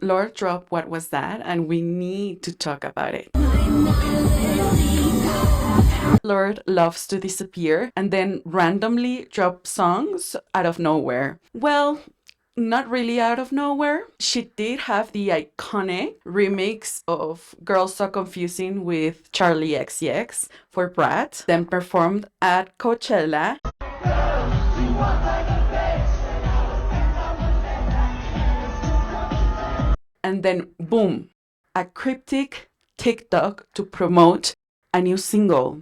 Lorde dropped What Was That, and we need to talk about it. Lorde loves to disappear and then randomly drop songs out of nowhere. Well, not really out of nowhere. She did have the iconic remix of Girls So Confusing with Charli XCX for Brat, then performed at Coachella. And then, boom, a cryptic TikTok to promote a new single.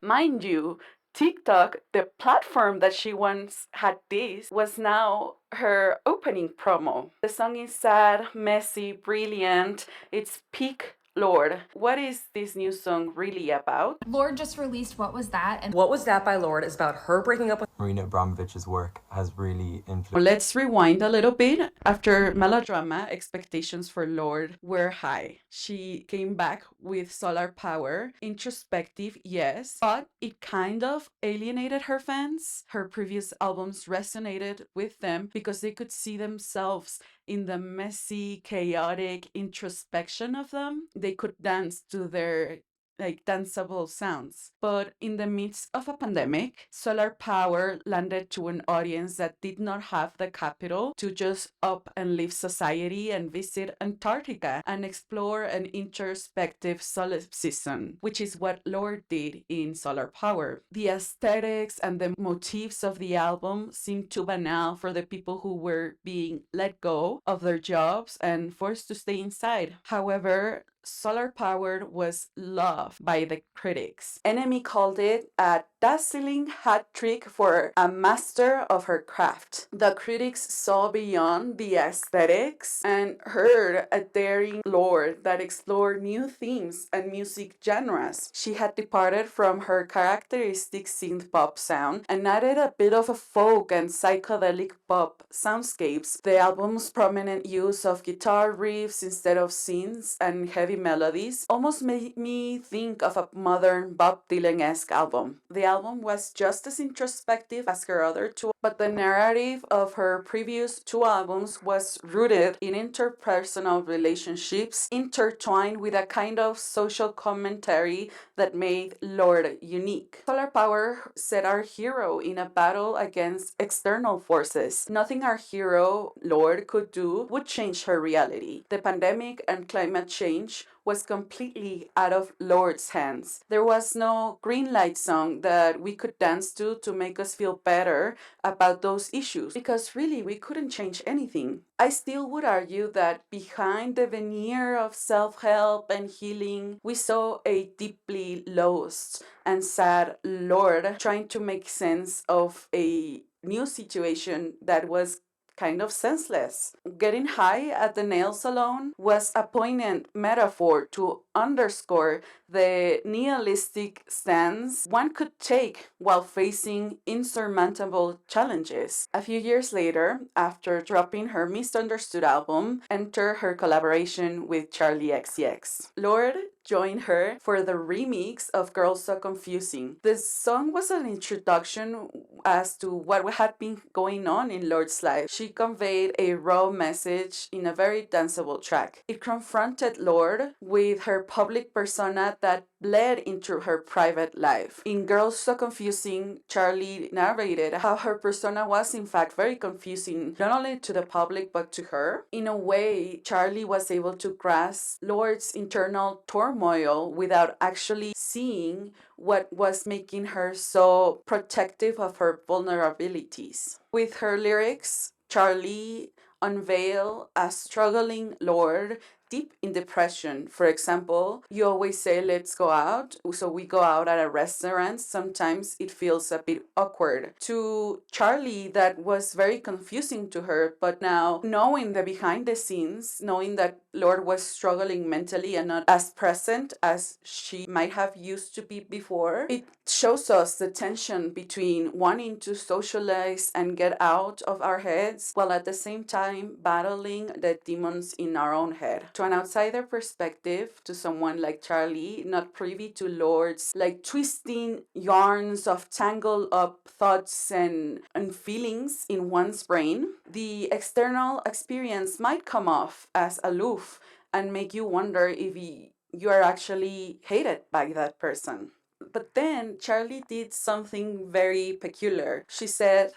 Mind you, TikTok, the platform that she once had this, was now her opening promo. The song is sad, messy, brilliant. It's peak Lorde. What is this new song really about? Lorde just released What Was That? And What Was That by Lorde is about her breaking up with Marina Abramovich's work has really influenced. Let's rewind a little bit. After Melodrama, expectations for Lorde were high. She came back with Solar Power, introspective, yes, but it kind of alienated her fans. Her previous albums resonated with them because they could see themselves in the messy, chaotic introspection of them. They could dance to their danceable sounds. But in the midst of a pandemic, Solar Power landed to an audience that did not have the capital to just up and leave society and visit Antarctica and explore an introspective solipsism, which is what Lorde did in Solar Power. The aesthetics and the motifs of the album seemed too banal for the people who were being let go of their jobs and forced to stay inside. However, Solar Power was loved by the critics. Enemy called it a dazzling hat trick for a master of her craft. The critics saw beyond the aesthetics and heard a daring Lorde that explored new themes and music genres. She had departed from her characteristic synth pop sound and added a bit of a folk and psychedelic pop soundscapes. The album's prominent use of guitar riffs instead of synths and heavy melodies almost made me think of a modern Bob Dylan-esque album. The album was just as introspective as her other two, but the narrative of her previous two albums was rooted in interpersonal relationships intertwined with a kind of social commentary that made Lorde unique. Solar Power set our hero in a battle against external forces. Nothing our hero, Lorde, could do would change her reality. The pandemic and climate change was completely out of Lorde's hands. There was no green light song that we could dance to make us feel better about those issues because really we couldn't change anything. I still would argue that behind the veneer of self-help and healing, we saw a deeply lost and sad Lorde trying to make sense of a new situation that was kind of senseless. Getting high at the nail salon was a poignant metaphor to underscore the nihilistic stance one could take while facing insurmountable challenges. A few years later, after dropping her Misunderstood album, enter her collaboration with Charli XCX. Lorde joined her for the remix of Girls So Confusing. The song was an introduction as to what had been going on in Lorde's life. She conveyed a raw message in a very danceable track. It confronted Lorde with her public persona that bled into her private life. In Girls So Confusing, Charli narrated how her persona was in fact very confusing, not only to the public but to her. In a way, Charli was able to grasp Lorde's internal turmoil without actually seeing what was making her so protective of her vulnerabilities. With her lyrics, Charli unveiled a struggling Lorde deep in depression. For example, you always say, let's go out. So we go out at a restaurant. Sometimes it feels a bit awkward. To Charli, that was very confusing to her. But now, knowing the behind the scenes, knowing that Lorde was struggling mentally and not as present as she might have used to be before, it shows us the tension between wanting to socialize and get out of our heads while at the same time battling the demons in our own head. To an outsider perspective, to someone like Charlie, not privy to Lorde's like twisting yarns of tangled up thoughts and feelings in one's brain, the external experience might come off as aloof and make you wonder if you are actually hated by that person. But then Charlie did something very peculiar. She said,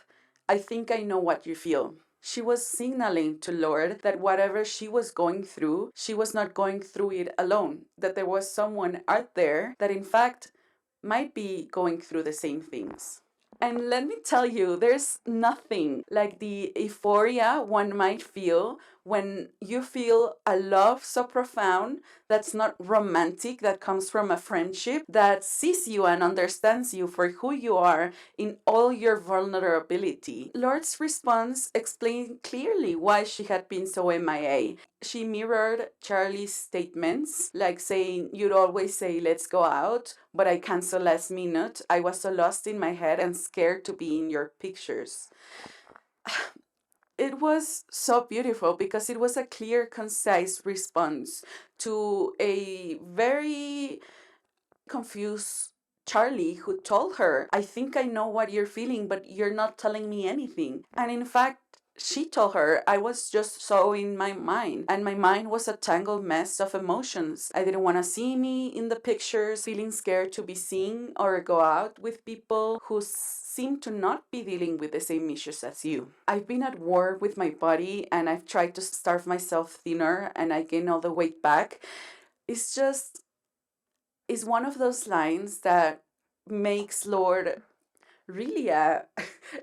I think I know what you feel. She was signaling to Lorde that whatever she was going through, she was not going through it alone, that there was someone out there that, in fact, might be going through the same things. And let me tell you, there's nothing like the euphoria one might feel when you feel a love so profound that's not romantic, that comes from a friendship that sees you and understands you for who you are in all your vulnerability. Lorde's response explained clearly why she had been so MIA. She mirrored Charlie's statements, like saying, you'd always say, let's go out, but I cancel last minute. I was so lost in my head and scared to be in your pictures. It was so beautiful because it was a clear, concise response to a very confused Charlie, who told her, I think I know what you're feeling, but you're not telling me anything. And in fact, she told her I was just so in my mind, and my mind was a tangled mess of emotions. I didn't want to see me in the pictures, feeling scared to be seen or go out with people who seem to not be dealing with the same issues as you. I've been at war with my body and I've tried to starve myself thinner and I gain all the weight back. It's just, it's one of those lines that makes Lorde really a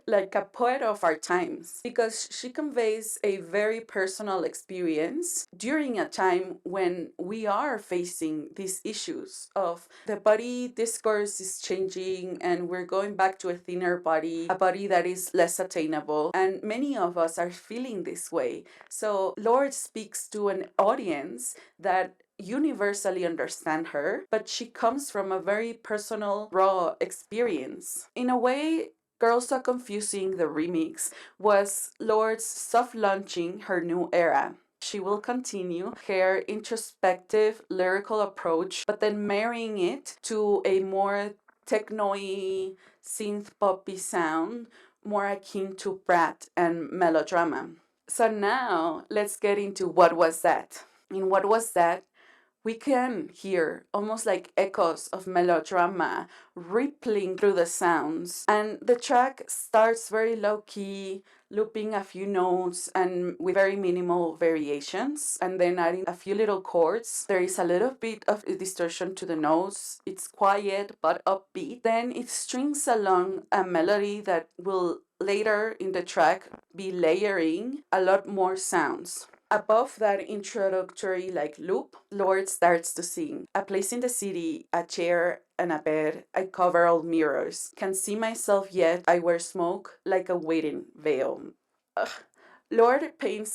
like a poet of our times, because she conveys a very personal experience during a time when we are facing these issues of the body discourse is changing and we're going back to a thinner body, a body that is less attainable, and many of us are feeling this way. So Lorde speaks to an audience that universally understand her, but she comes from a very personal, raw experience. In a way, Girls So Confusing, the remix, was Lorde's soft launching her new era. She will continue her introspective lyrical approach, but then marrying it to a more techno-y, synth poppy sound, more akin to Brat and Melodrama. So now let's get into What Was That? In What Was That, we can hear almost like echoes of melodrama rippling through the sounds. And the track starts very low key, looping a few notes and with very minimal variations, and then adding a few little chords. There is a little bit of distortion to the notes. It's quiet but upbeat. Then it strings along a melody that will later in the track be layering a lot more sounds. Above that introductory like loop, Lorde starts to sing. A place in the city, a chair and a bed, I cover all mirrors. Can see myself yet, I wear smoke like a waiting veil. Ugh. Lorde paints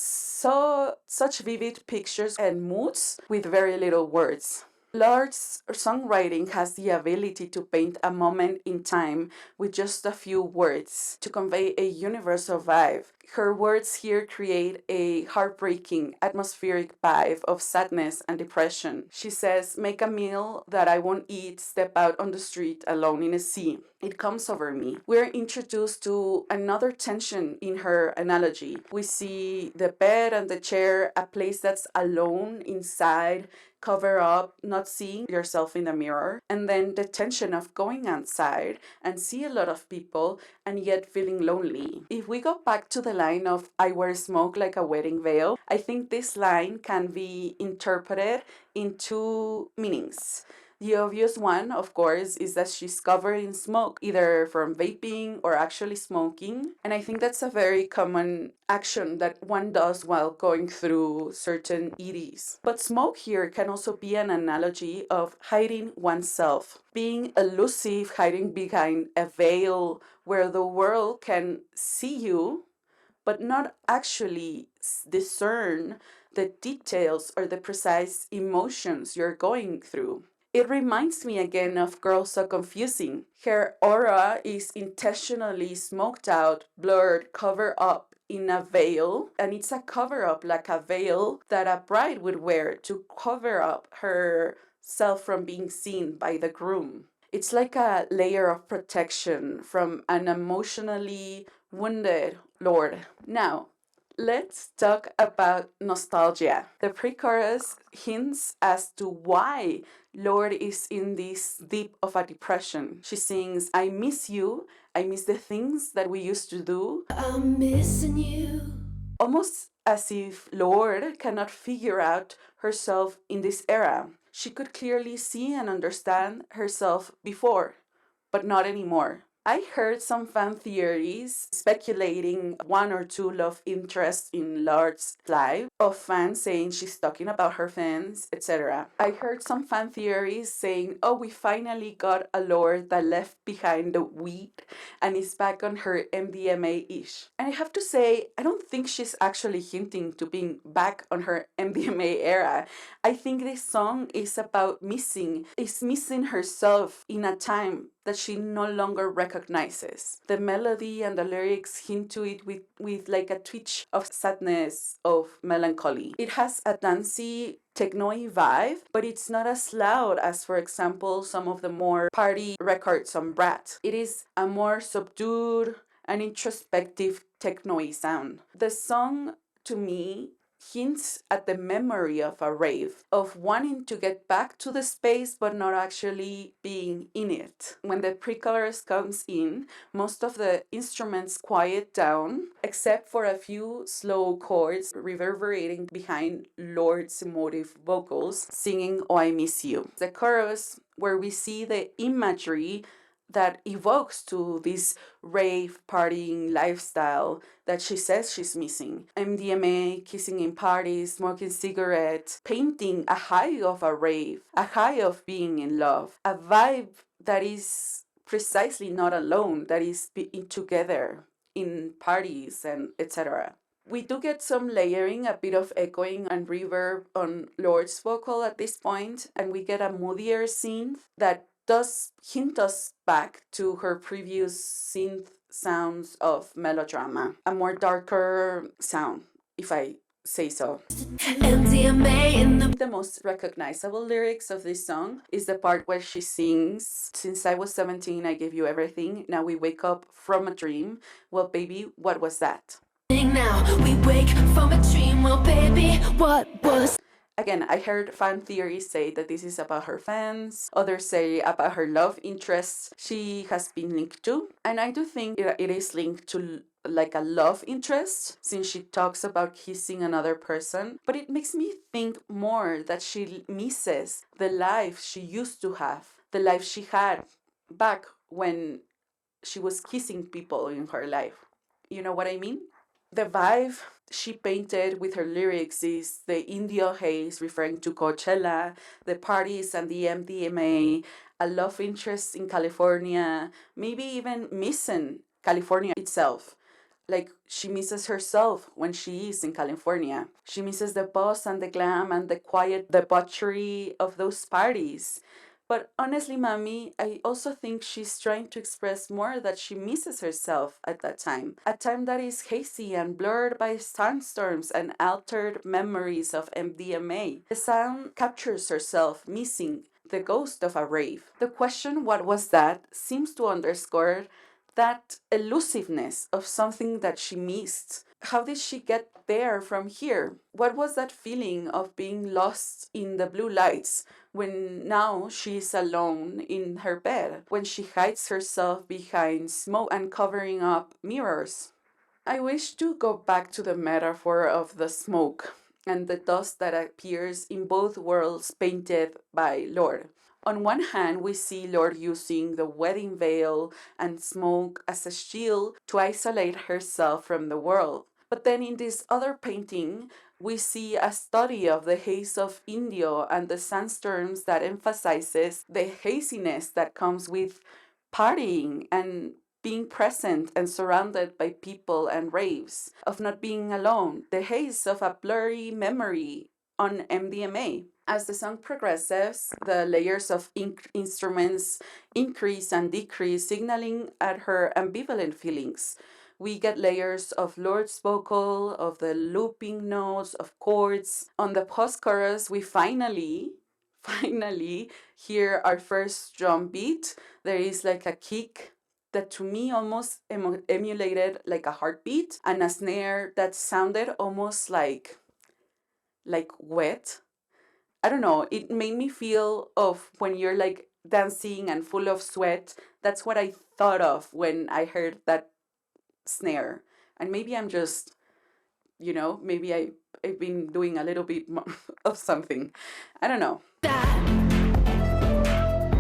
such vivid pictures and moods with very little words. Lorde's songwriting has the ability to paint a moment in time with just a few words to convey a universal vibe. Her words here create a heartbreaking, atmospheric vibe of sadness and depression. She says, make a meal that I won't eat, step out on the street alone in a sea. It comes over me. We're introduced to another tension in her analogy. We see the bed and the chair, a place that's alone inside, cover up, not seeing yourself in the mirror, and then the tension of going outside and see a lot of people and yet feeling lonely. If we go back to the line of I wear smoke like a wedding veil, I think this line can be interpreted in two meanings. The obvious one, of course, is that she's covered in smoke, either from vaping or actually smoking. And I think that's a very common action that one does while going through certain EDs. But smoke here can also be an analogy of hiding oneself, being elusive, hiding behind a veil where the world can see you, but not actually discern the details or the precise emotions you're going through. It reminds me again of Girls So Confusing. Her aura is intentionally smoked out, blurred, covered up in a veil, and it's a cover up, like a veil that a bride would wear to cover up herself from being seen by the groom. It's like a layer of protection from an emotionally wounded Lord. Now, let's talk about nostalgia. The pre chorus hints as to why Lorde is in this deep of a depression. She sings, I miss you, I miss the things that we used to do. I'm missing you. Almost as if Lorde cannot figure out herself in this era. She could clearly see and understand herself before, but not anymore. I heard some fan theories speculating one or two love interests in Lorde's life, of fans saying she's talking about her fans, etc. I heard some fan theories saying, oh, we finally got a Lorde that left behind the weed and is back on her MDMA-ish. And I have to say, I don't think she's actually hinting to being back on her MDMA era. I think this song is about missing herself in a time that she no longer recognizes. The melody and the lyrics hint to it with like a twitch of sadness, of melancholy. It has a dancey techno-y vibe, but it's not as loud as, for example, some of the more party records on Brat. It is a more subdued and introspective techno-y sound. The song, to me, hints at the memory of a rave, of wanting to get back to the space but not actually being in it. When the pre-chorus comes in, most of the instruments quiet down, except for a few slow chords reverberating behind Lorde's emotive vocals, singing Oh I Miss You. The chorus, where we see the imagery that evokes to this rave partying lifestyle that she says she's missing. MDMA, kissing in parties, smoking cigarettes, painting a high of a rave, a high of being in love, a vibe that is precisely not alone, that is being together in parties and etc. We do get some layering, a bit of echoing and reverb on Lorde's vocal at this point, and we get a moodier scene that does hint us back to her previous synth sounds of Melodrama, a more darker sound, if I say so. The most recognizable lyrics of this song is the part where she sings, Since I was 17, I gave you everything. Now we wake up from a dream. Well, baby, what was that? Now we wake from a dream. Well, baby, what was... Again, I heard fan theories say that this is about her fans, others say about her love interests she has been linked to, and I do think it is linked to like a love interest since she talks about kissing another person, but it makes me think more that she misses the life she used to have, the life she had back when she was kissing people in her life. You know what I mean? The vibe she painted with her lyrics is the Indio haze, referring to Coachella, the parties and the MDMA, a love interest in California, maybe even missing California itself. Like, she misses herself when she is in California. She misses the buzz and the glam and the quiet debauchery of those parties. But honestly, Mami, I also think she's trying to express more that she misses herself at that time. A time that is hazy and blurred by sandstorms and altered memories of MDMA. The sound captures herself missing the ghost of a rave. The question, what was that, seems to underscore that elusiveness of something that she missed. How did she get there from here? What was that feeling of being lost in the blue lights when now she's alone in her bed, when she hides herself behind smoke and covering up mirrors? I wish to go back to the metaphor of the smoke and the dust that appears in both worlds painted by Lorde. On one hand, we see Lorde using the wedding veil and smoke as a shield to isolate herself from the world. But then in this other painting, we see a study of the haze of Indio and the sandstorms that emphasizes the haziness that comes with partying and being present and surrounded by people and raves, of not being alone, the haze of a blurry memory on MDMA. As the song progresses, the layers of instruments increase and decrease, signaling at her ambivalent feelings. We get layers of Lorde's vocal, of the looping notes, of chords. On the post chorus, we finally hear our first drum beat. There is like a kick that to me almost emulated like a heartbeat, and a snare that sounded almost like wet. I don't know, it made me feel of when you're like dancing and full of sweat. That's what I thought of when I heard that snare. And maybe I'm just, maybe I've been doing a little bit more of something. I don't know.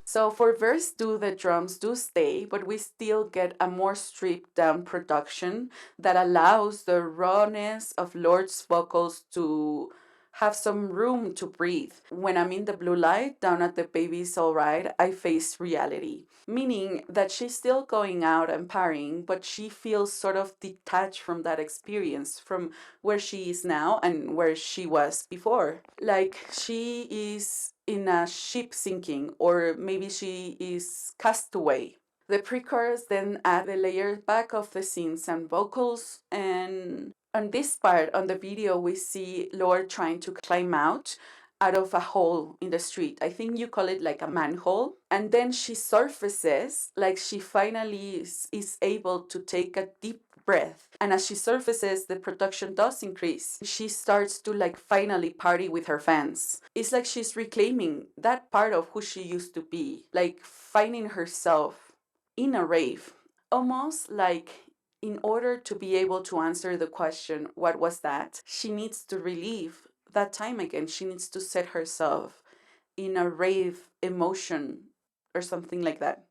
So for verse 2, the drums do stay, but we still get a more stripped down production that allows the rawness of Lorde's vocals to have some room to breathe. When I'm in the blue light down at the Baby's Alright, I face reality, meaning that she's still going out and partying, but she feels sort of detached from that experience, from where she is now and where she was before. Like she is in a ship sinking, or maybe she is castaway. The pre-chorus then add the layer back of the synths and vocals, and on this part on the video we see Lorde trying to climb out of a hole in the street. I think you call it like a manhole. And then she surfaces, like she finally is able to take a deep breath. And as she surfaces, the production does increase. She starts to like finally party with her fans. It's like she's reclaiming that part of who she used to be, like finding herself in a rave. Almost like in order to be able to answer the question, what was that? She needs to relive that time again. She needs to set herself in a rave emotion or something like that.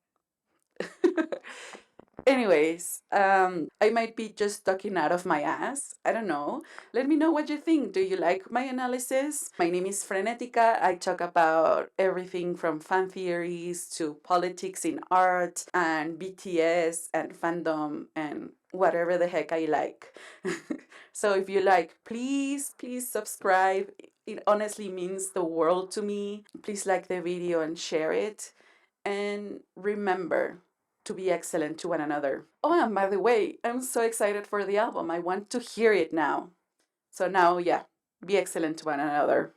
Anyways, I might be just talking out of my ass. I don't know. Let me know what you think. Do you like my analysis? My name is Frenetica. I talk about everything from fan theories to politics in art and BTS and fandom and whatever the heck I like. So if you like, please subscribe. It honestly means the world to me. Please like the video and share it. And remember to be excellent to one another. Oh, and by the way, I'm so excited for the album. I want to hear it now. So now, yeah, be excellent to one another.